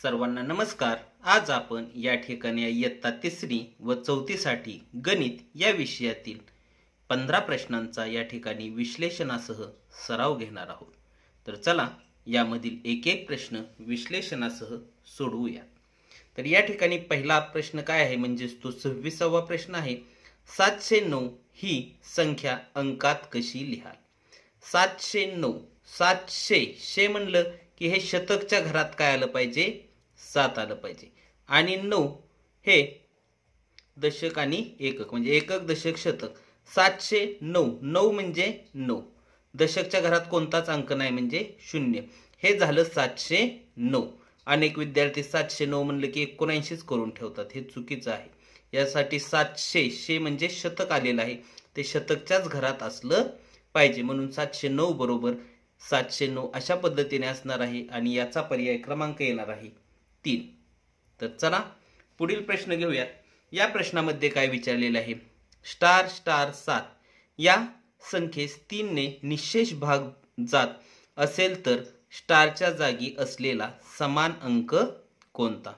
सर्वांना नमस्कार। आज आपण या ठिकाणी इयत्ता 3री व 4थी साठी गणित या विषयातील 15 प्रश्नांचा या ठिकाणी विश्लेषणासह सराव घेणार आहोत। तर चला यामधील एक एक प्रश्न विश्लेषणासह सोडवूया। तर या ठिकाणी पहिला प्रश्न काय आहे म्हणजे तो 26वा प्रश्न आहे। 709 ही संख्या अंकात कशी लिहाल? 709 700 म्हणलं की हे शतकच्या घरात काय आलं पाहिजे? 7 आलं पाहिजे आणि 9 हे दशक आणि एकक म्हणजे एकक दशक शतक। 709 9 म्हणजे 9 दशकच्या घरात कोणताच अंक नाही म्हणजे 0 हे झालं 709। अनेक विद्यार्थी 709 म्हणलं की 79च करून ठेवतात, हे चुकीचं आहे। यासाठी 700 म्हणजे शतक आलेलं आहे, ते शतकच्याच घरात असलं पाहिजे म्हणून 709 बरोबर 709 अशा पद्धतीने असणार आहे आणि याचा पर्याय क्रमांक येणार आहे 3। तर चला पुढील प्रश्न घेऊयात। या प्रश्नामध्ये काय विचारलेलं आहे? स्टार स्टार 7 या संख्येस 3 ने निशेष भाग जात असेल तर स्टारच्या जागी असलेला समान अंक कोणता?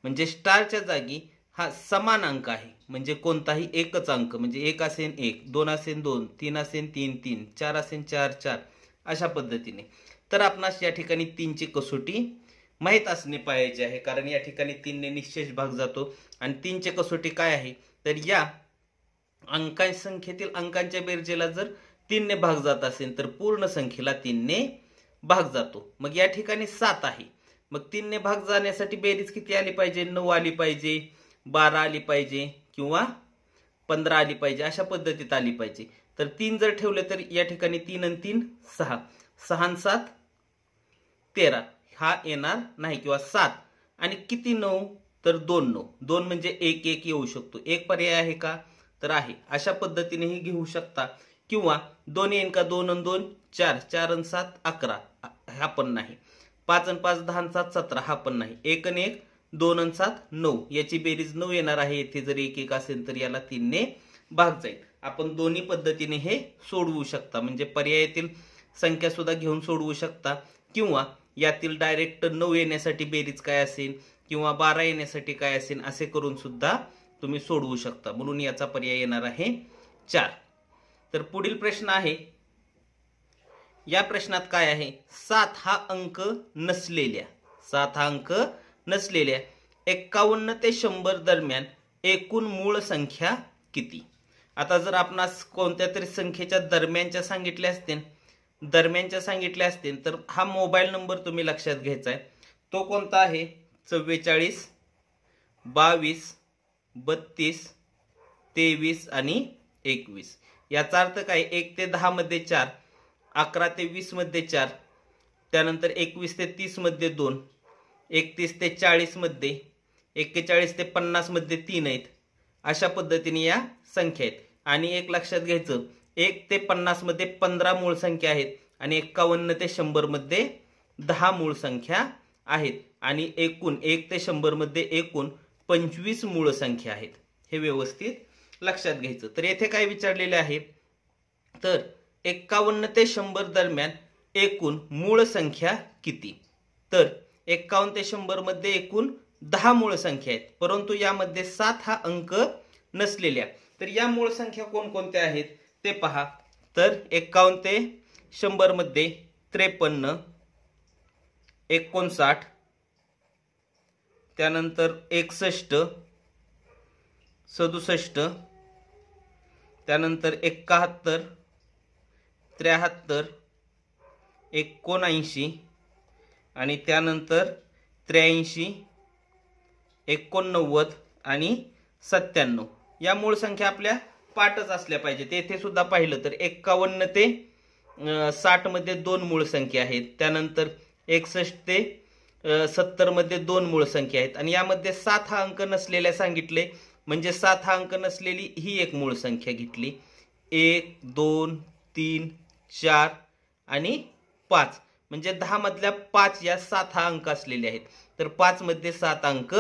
म्हणजे स्टारच्या जागी हा समान अंक आहे म्हणजे कोणताही एकच अंक म्हणजे 1 असेल 1, 2 असेल 2, 3 असेल 3, 3, 4 असेल 4, 4 अशा पद्धतीने। तर आपणास या ठिकाणी 3 ची कसोटी माहित असणे पाहिजे आहे, कारण या ठिकाणी 3 ने निशेष भाग जातो आणि 3 ची कसोटी काय आहे? तर या संख्येतील अंकांच्या बेरजेला जर 3 ने भाग जात असेल तर पूर्ण संख्येला 3 ने भाग जातो। मग या ठिकाणी 7 आहे, मग 3 ने भाग जाण्यासाठी बेरीज किती आली पाहिजे? 9 आली पाहिजे, 12 आली पाहिजे किंवा 15 आली पाहिजे, अशा पद्धतीत आली पाहिजे। तर 3 जर ठेवले तर या ठिकाणी 3 आणि 3 6, 6 आणि 7 13 हा येणार नाही किंवा 7 आणि किती 9 तर 2 9 2 म्हणजे 1 1 येऊ शकतो। एक पर्याय आहे का? तर आहे। अशा पद्धतीनेही घेऊ शकता किंवा 2 येईन का? 2 आणि 2 4, 4 आणि 7 11 हा पण नाही, 5 आणि 5 10 आणि 7 17 हा पण नाही, 1 आणि 1 2 आणि 7 9 याची बेरीज 9 येणार आहे। येथे जर 1 1 असेल तर याला 3 ने भाग जाईल। आपण दोन्ही पद्धतीने हे सोडवू शकता, म्हणजे पर्यायातील संख्या सुद्धा घेऊन सोडवू शकता किंवा यातील डायरेक्ट 9 येण्यासाठी बेरीज काय असेल किंवा 12 येण्यासाठी काय असेल असे करून सुद्धा तुम्ही सोडवू शकता, म्हणून याचा पर्याय येणार आहे 4। तर पुढील प्रश्न आहे, या प्रश्नात काय आहे? 7 हा अंक नसलेल्या 51 ते 100 दरम्यान एकूण मूळ संख्या किती? आता जर आपणास कोणत्या तरी संख्येच्या दरम्यानच्या सांगितल्या असतील तर हा मोबाईल नंबर तुम्ही लक्षात घ्यायचा आहे। तो कोणता आहे? 44 22 32 23 आणि 21। याचा अर्थ काय? 1 ते 10 मध्ये 4, 11 ते 20 मध्ये 4, त्यानंतर 21 ते 30 मध्ये 2, 31 ते 40 मध्ये, 41 ते 50 मध्ये 3 आहेत। अशा पद्धतीने या संख्या आहेत आणि एक लक्षात घ्यायचं, 1 ते 50 मध्ये 15 मूळ संख्या आहेत आणि 51 ते 100 मध्ये 10 मूळ संख्या आहेत आणि एकूण 1 ते 100 मध्ये एकूण 25 मूळ संख्या आहेत। हे व्यवस्थित लक्षात घ्यायचं। तर येथे काय विचारलेले आहे? तर 51 ते 100 दरम्यान एकूण मूळ संख्या किती? तर 51 ते 100 मध्ये एकूण 10 मूळ संख्या आहेत, परंतु यामध्ये 7 हा अंक नसलेल्या। तर या मूळ संख्या कोणकोणत्या आहेत ते पहा। तर 51 ते 100 मध्ये 53, 59, त्यानंतर 61, 67, त्यानंतर 71, 73, 79 आणि त्यानंतर 83, 89 आणि 97। या मूळ संख्या आपल्या पाठच असल्या पाहिजेत। येथे सुद्धा पाहिलं तर 51 ते 60 मध्ये 2 मूळ संख्या आहेत, त्यानंतर 61 ते 70 मध्ये 2 मूळ संख्या आहेत आणि यामध्ये 7 हा अंक नसलेल्या सांगितले, म्हणजे 7 हा अंक नसलेली ही एक मूळ संख्या घेतली। 1 2 3 4 आणि 5 म्हणजे 10 मधल्या 5 या 7 हा अंक असलेले आहेत। तर 5 मध्ये 7 अंक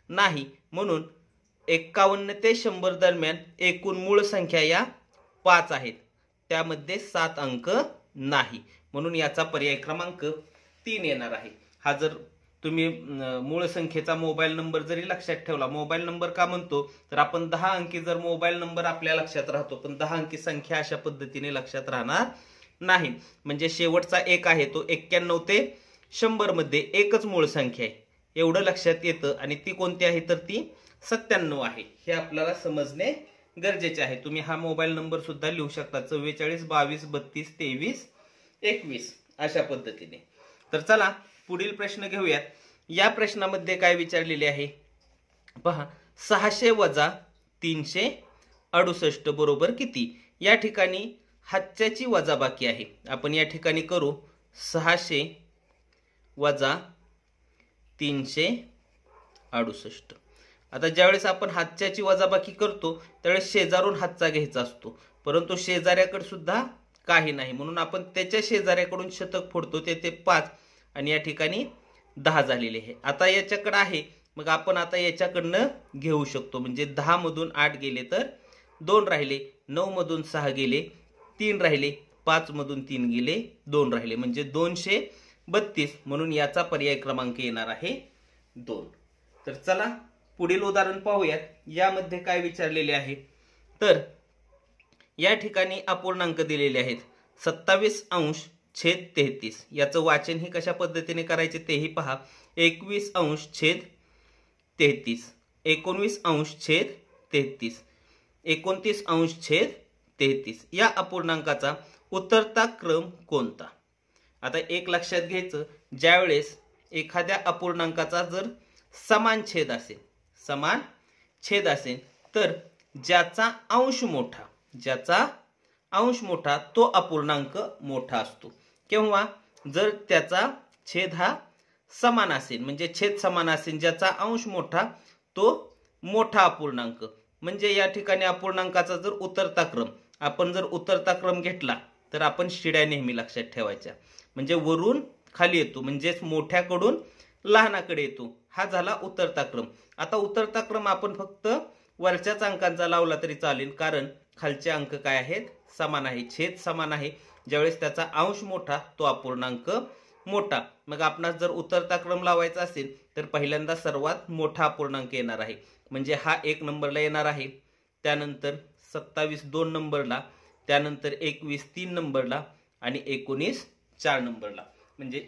नाही, म्हणून 51 ते 100 दरम्यान एकूण मूळ संख्या या 5 आहेत, त्यामध्ये 7 अंक नाही, म्हणून याचा पर्याय क्रमांक 3 येणार आहे। हा जर तुम्ही मूळ संख्येचा मोबाईल नंबर जरी लक्षात ठेवला, मोबाईल नंबर का म्हणतो तर आपण 10 अंकी जर मोबाईल नंबर आपल्या लक्षात राहतो, पण 10 अंकी संख्या अशा पद्धतीने लक्षात राहणार नाही. म्हणजे शेवटचा एक आहे तो 91 ते 100 मध्ये एकच मूळ संख्या आहे एवढं लक्षात येतं, आणि ती कोणती आहे तर ती 97 आहे. हे आपल्याला समजणे गरजेचे आहे. तुम्ही हा मोबाईल नंबर सुद्धा लिहू शकता 44 22 32 23 21 अशा पद्धतीने. तर चला पुढील प्रश्न घेऊयात. या प्रश्नामध्ये काय विचारलेले आहे पहा, 600 वजा 368 बरोबर किती. या ठिकाणी हातच्याची वजाबाकी आहे. आपण या ठिकाणी करू 600 वजा 368. आता ज्यावेळेस आपण हातच्याची वजाबाकी करतो त्यावेळेस शेजारून हातचा घ्यायचा असतो, परंतु शेजाऱ्याकडे सुद्धा काही नाही म्हणून आपण त्याच्या शेजाऱ्याकडून शतक फोडतो, ते 5 आणि या ठिकाणी 10 झालेले आहे. आता याच्याकडे आहे, मग आपण आता याच्याकडनं घेऊ शकतो. म्हणजे 10 मधून 8 गेले तर 2 राहिले, 9 मधून 6 गेले 3 राहिले, 5 मधून 3 गेले 2 राहिले, म्हणजे 232. म्हणून याचा पर्याय क्रमांक येणार आहे 2. तर चला पुढील उदाहरण पाहूयात. यामध्ये काय विचारलेले आहे तर या ठिकाणी अपूर्णांक दिलेले आहेत 27 अंश छेद 33. याचं वाचन ही कशा पद्धतीने करायचे तेही पहा. 21 अंश छेद 33, 19 अंश छेद 33, 29 अंश छेद 33. या अपूर्णांकाचा उतरता क्रम कोणता. आता एक लक्षात घ्यायचं, ज्यावेळेस एखाद्या अपूर्णांकाचा जर समान छेद असेल तर ज्याचा अंश मोठा तो अपूर्णांक मोठा असतो, किंवा जर त्याचा छेद हा समान असेल म्हणजे छेद समान असेल ज्याचा अंश मोठा तो मोठा अपूर्णांक. म्हणजे या ठिकाणी अपूर्णांकाचा जर उतरता क्रम घेतला तर आपण शिड्या नेहमी लक्षात ठेवायच्या. म्हणजे वरून खाली येतो म्हणजेच मोठ्याकडून लहानाकडे येतो, हा झाला उतरता क्रम. आता उतरता क्रम आपण फक्त वरच्याच अंकांचा लावला तरी चालेल, कारण खालचे अंक काय आहेत समान आहे, छेद समान आहे. ज्यावेळेस त्याचा अंश मोठा तो अपूर्णांक मोठा. मग आपणास जर उतरता क्रम लावायचा असेल तर पहिल्यांदा सर्वात मोठा अपूर्णांक येणार आहे, म्हणजे हा 1 नंबरला येणार आहे, त्यानंतर 27 2 नंबरला, त्यानंतर 21 3 नंबरला आणि 19 4 नंबरला. म्हणजे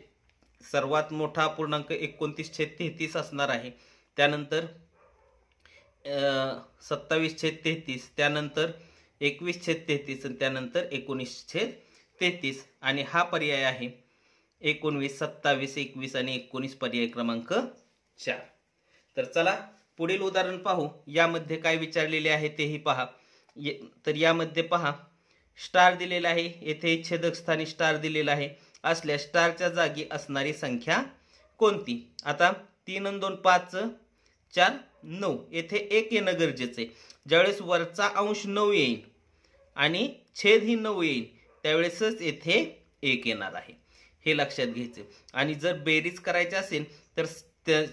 सर्वात मोठा अपूर्णांक 29/33 असणार आहे, त्यानंतर 27/33, त्यानंतर 21/33 आणि त्यानंतर 19/33. आणि हा पर्याय आहे 19 27 21 आणि 19 पर्याय क्रमांक 4. तर चला पुढील उदाहरण पाहू. यामध्ये काय विचारलेले आहे तेही पहा. तर यामध्ये पहा स्टार दिलेला आहे, येथे छेदक स्थानी स्टार दिलेला आहे असल्यास स्टारच्या जागी असणारी संख्या कोणती. आता 3 आणि 2 5 4 9, येथे 1 येणं गरजेचं आहे. ज्यावेळेस वरचा अंश 9 येईल आणि छेद ही 9 येईल त्यावेळेसच येथे 1 येणार आहे, हे लक्षात घ्यायचे. आणि जर बेरीज करायची असेल तर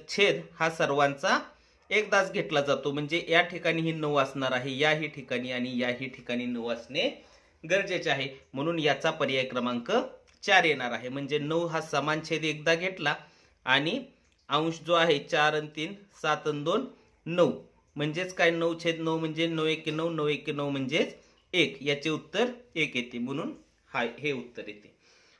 छेद हा सर्वांचा एकदाच घेतला जातो, म्हणजे या ठिकाणी ही 9 असणार आहे, याही ठिकाणी आणि याही ठिकाणी 9 असणे गरजेचे आहे. म्हणून याचा पर्याय क्रमांक 4 येणार आहे. म्हणजे 9 हा समान छेद एकदा घेतला आणि अंश जो आहे 4 आणि 3 7 आणि 2 9, म्हणजेच काय 9/9 म्हणजे 9 1 9 9 1 9 म्हणजेच 1. याचे उत्तर 1 येते, म्हणून हे उत्तर येते.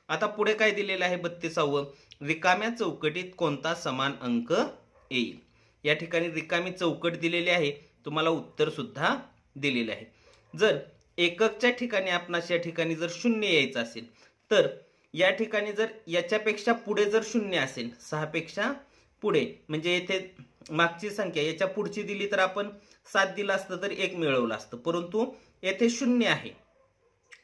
आता पुढे काय दिलेलं आहे 32व, रिकाम्या चौकटीत कोणता समान अंक येईल. या ठिकाणी रिकामी चौकट दिलेली आहे, तुम्हाला उत्तर सुद्धा दिलेले आहे. जर एककच्या ठिकाणी आपणास या ठिकाणी जर 0 यायचं असेल तर या ठिकाणी जर याच्यापेक्षा पुढे जर 0 असेल 6 पेक्षा पुढे, म्हणजे येथे मागची संख्या याच्या पुढची दिली तर आपण 7 दिला असतं तर 1 मिळवलं असतं, परंतु येथे 0 आहे,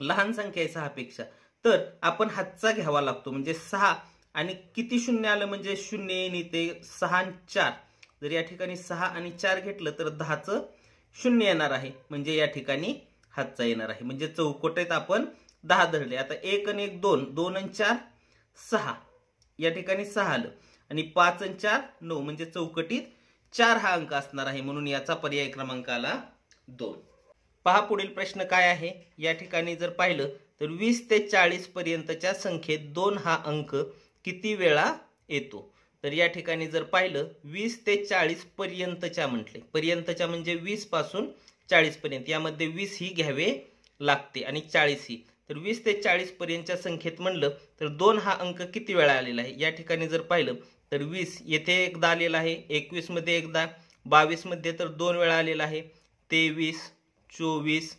लहान संख्या आहे 6 पेक्षा, तर आपण हातचा घ्यावा लागतो. म्हणजे 6 आणि किती 0 आलं म्हणजे 0 येईन इथे 6 आणि 4. जर या ठिकाणी 6 आणि 4 घेतलं तर 10चं 0 येणार आहे, म्हणजे या ठिकाणी हातचा येणार आहे. म्हणजे चौकटीत आपण 10 धरले. आता 1 आणि 1 2, 2 आणि 4 6, या ठिकाणी 6 आलं आणि 5 आणि 4 9, म्हणजे चौकटीत 4 हा अंक असणार आहे, म्हणून याचा पर्याय क्रमांक आला 2. पहा पुढील प्रश्न काय आहे. या ठिकाणी जर पाहिलं तर 20 ते 40 पर्यंतच्या संख्येत 2 हा अंक किती वेळा येतो. तर या ठिकाणी जर पाहिलं 20 ते 40 पर्यंतच्या म्हटले, पर्यंतच्या म्हणजे 20 पासून 40 पर्यंत, यामध्ये 20 ही घ्यावे लागते आणि 40 ही. तर 20 ते 40 पर्यंतच्या संख्येत म्हणलं तर 2 हा अंक किती वेळा आलेला आहे? या ठिकाणी जर पाहिलं तर 20 येथे एकदा आलेला आहे, 21 मध्ये एकदा, 22 मध्ये तर 2 वेळा आलेला आहे, 23, 24,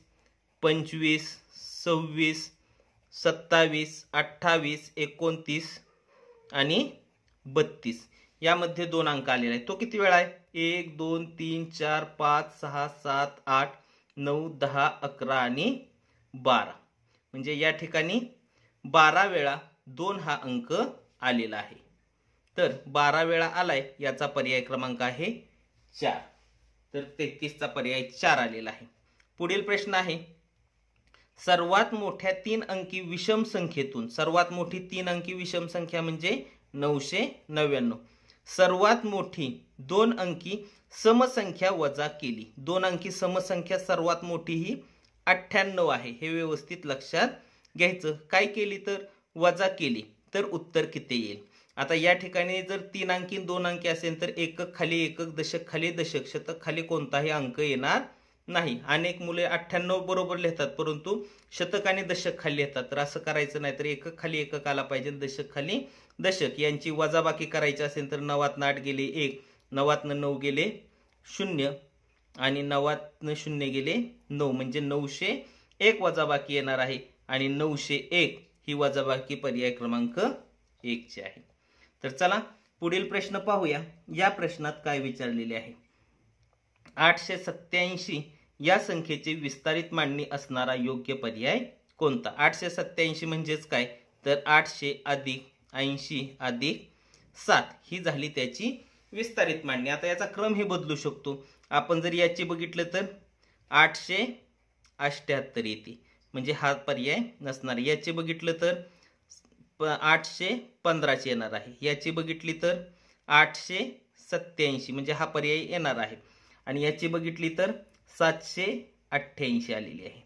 25, 26, 27, 28, 29 आणि 32 यामध्ये 2 अंक आलेला आहे. तो किती वेळा आहे? 1, 2, 3, 4, 5, 6, 7, 8, 9, 10, 11 आणि 12. म्हणजे या ठिकाणी 12 वेळा 2 हा अंक आलेला आहे. तर 12 वेळा आलाय याचा पर्याय क्रमांक आहे 4. तर 33 चा पर्याय 4 आलेला आहे. पुढील प्रश्न आहे, सर्वात मोठ्या 3 अंकी विषम संख्येतून, सर्वात मोठी 3 अंकी विषम संख्या म्हणजे 999, सर्वात मोठी 2 अंकी समसंख्या वजा केली. 2 अंकी समसंख्या सर्वात मोठी ही 98 आहे. हे व्यवस्थित लक्षात घ्यायचं. काय केली तर वजा केली तर उत्तर किती येईल? आता या ठिकाणी जर 3 अंकी 2 अंकी असेल तर एकक खाली एकक, दशक खाली दशक, शतक खाली कोणताही अंक येणार नाही. अनेक मुले 98 बरोबर लिहितात परंतु शतक आणि दशक खाली लिहितात. तर असं करायचं नाही. तर एकक खाली एकक आला पाहिजे, दशक खाली दशक. यांची वजाबाकी करायची असेल तर 9 8 गेले 1, 9 9 गेले 0 आणि 9 0 गेले 9, म्हणजे 901 वजाबाकी येणार आहे आणि 901 ही वजाबाकी पर्याय क्रमांक 1 ची आहे. तर चला पुढील प्रश्न पाहूया. या प्रश्नात काय विचारलेले आहे? 887 या संख्येची विस्तारित मांडणी असणारा योग्य पर्याय कोणता? 887 म्हणजेच काय तर 800 अधिक 80 अधिक 7 ही झाली त्याची विस्तारित मांडणी. आता याचा क्रम हे बदलू शकतो. आपण जर याची बघितलं तर 878 येते, म्हणजे हा पर्याय नसणार. याची बघितलं तर 815 येणार आहे. याची बघितली तर 887 म्हणजे हा पर्याय येणार आहे. आणि याची बघितली तर 788 आलेली आहे.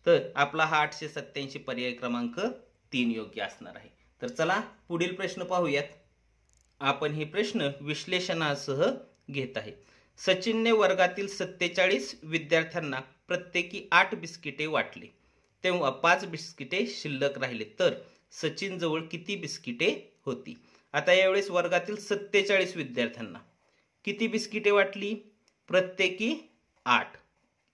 तर आपला हा 887 पर्याय क्रमांक 3 योग्य असणार आहे. तर चला पुढील प्रश्न पाहूयात. आपण हे प्रश्न विश्लेषणासह घेत आहे. सचिनने वर्गातील 47 विद्यार्थ्यांना प्रत्येकी 8 बिस्किटे वाटले, तेव्हा 5 बिस्किटे शिल्लक राहिले, तर सचिन जवळ किती बिस्किटे होती? आता यावेळेस वर्गातील 47 विद्यार्थ्यांना किती बिस्किटे वाटली? प्रत्येकी 8.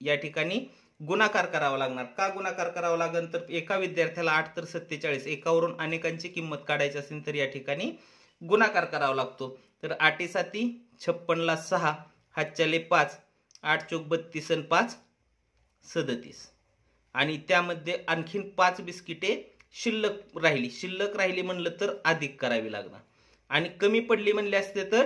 या ठिकाणी गुणाकार करावा लागणार. का गुणाकार करावा लागेल तर एका विद्यार्थ्याला 8 तर 47, एकावरून अनेकांची किंमत काढायची असेल तर या ठिकाणी गुणाकार करावा लागतो. तर 8 7 56 ला 6, हातच्याले 5, 8 चौक 32 आणि 5 37, आणि त्यामध्ये आणखीन 5 बिस्किटे शिल्लक राहिली. शिल्लक राहिली म्हणलं तर अधिक करावी लागणार आणि कमी पडली म्हणले असते तर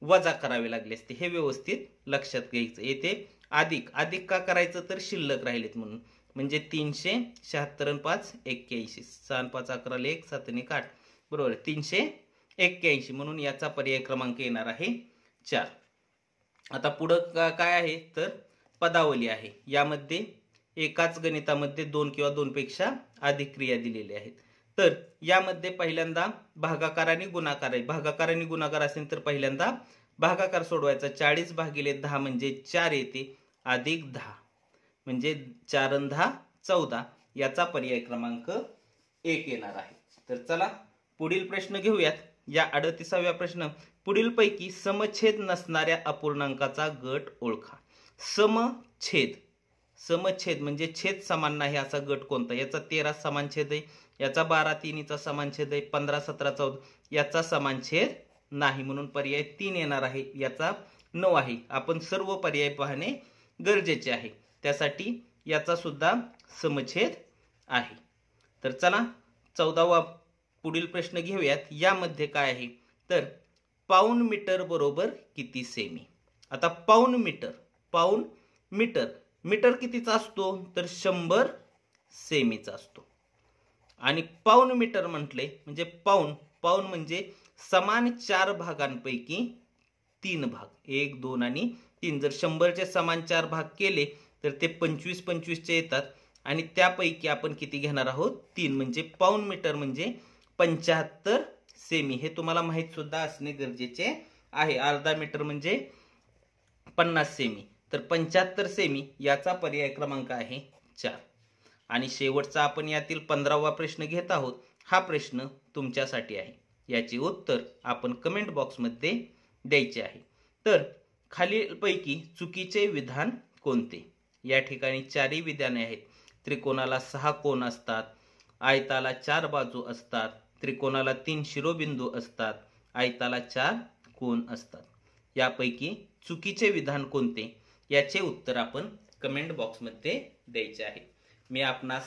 वजा करावे लागले असते. हे व्यवस्थित लक्षात घ्यायचं. येथे अधिक अधिक का करायचं तर शिल्लक राहिलेत म्हणून. म्हणजे 376 आणि 5 81, 6 5 11 1 7 1 8, बरोबर 381, म्हणून याचा पर्याय क्रमांक येणार आहे 4. आता पुढं काय आहे तर पदावली आहे. यामध्ये एकाच गणितामध्ये 2 किंवा 2 पेक्षा अधिक क्रिया दिलेल्या आहेत. तर यामध्ये पहिल्यांदा भागाकार आणि गुणाकार आहे. भागाकार आणि गुणाकार असेल तर पहिल्यांदा भागाकार सोडवायचा. 40 भागिले 10 म्हणजे 4 येते, अधिक 10 म्हणजे 4 आणि 10 14, याचा पर्याय क्रमांक 1 येणार आहे. तर चला पुढील प्रश्न घेऊयात. या 38व्या प्रश्न, पुढीलपैकी समछेद नसणाऱ्या अपूर्णांकाचा गट ओळखा. समछेद, समछेद म्हणजे छेद समान नाही असा गट कोणता? याचा 13 समानछेद आहे, याचा 12 3चा समानछेद आहे, 15 17 14 याचा समानछेद नाही, म्हणून पर्याय 3 येणार आहे. याचा 9 आहे. आपण सर्व पर्याय पाहणे गरजेचे आहे, त्यासाठी याचा सुद्धा समछेद आहे. तर चला 14वा पुढील प्रश्न घेऊयात. यामध्ये काय आहे तर पाऊण मीटर बरोबर किती सेमी? आता पाऊण मीटर, पाऊण मीटर, मीटर कितीचा असतो तर 100 सेमीचा असतो. आणि पाऊण मीटर म्हटले म्हणजे पाऊण, पाऊण म्हणजे समान 4 भागांपैकी 3 भाग, 1 2 आणि 3. जर 100चे समान 4 भाग केले तर ते 25 25 चे येतात आणि त्यापैकी आपण किती घेणार आहोत 3, म्हणजे पाऊण मीटर म्हणजे 75 सेमी हे तुम्हाला माहित सुद्धा असणे गरजेचे आहे. अर्धा मीटर म्हणजे 50 सेमी. तर 75 सेमी याचा पर्याय क्रमांक आहे 4. आणि शेवटचा आपण यातील 15वा प्रश्न घेत आहोत. हा प्रश्न तुमच्यासाठी आहे. याचे उत्तर आपण कमेंट बॉक्समध्ये द्यायचे आहे. तर खालीलपैकी चुकीचे विधान कोणते? या ठिकाणी 4 विधाने आहेत. त्रिकोणाला 6 कोन असतात, आयताला 4 बाजू असतात, त्रिकोणाला 3 शिरोबिंदू असतात, आयताला 4 कोन असतात. यापैकी चुकीचे विधान कोणते याचे उत्तर आपण कमेंट बॉक्समध्ये द्यायचे आहे. मी आपणास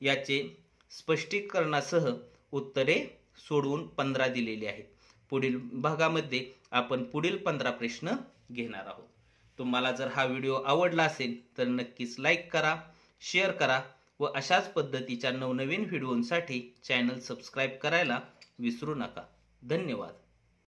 याचे स्पष्टीकरणासह उत्तरे सोडवून 15 दिलेली आहेत. पुढील भागामध्ये आपण पुढील 15 प्रश्न घेणार आहोत. तुम्हाला जर हा व्हिडिओ आवडला असेल तर नक्कीच लाईक करा, शेअर करा व अशाच पद्धतीच्या नवनवीन व्हिडिओंसाठी चॅनल सबस्क्राईब करायला विसरू नका. धन्यवाद.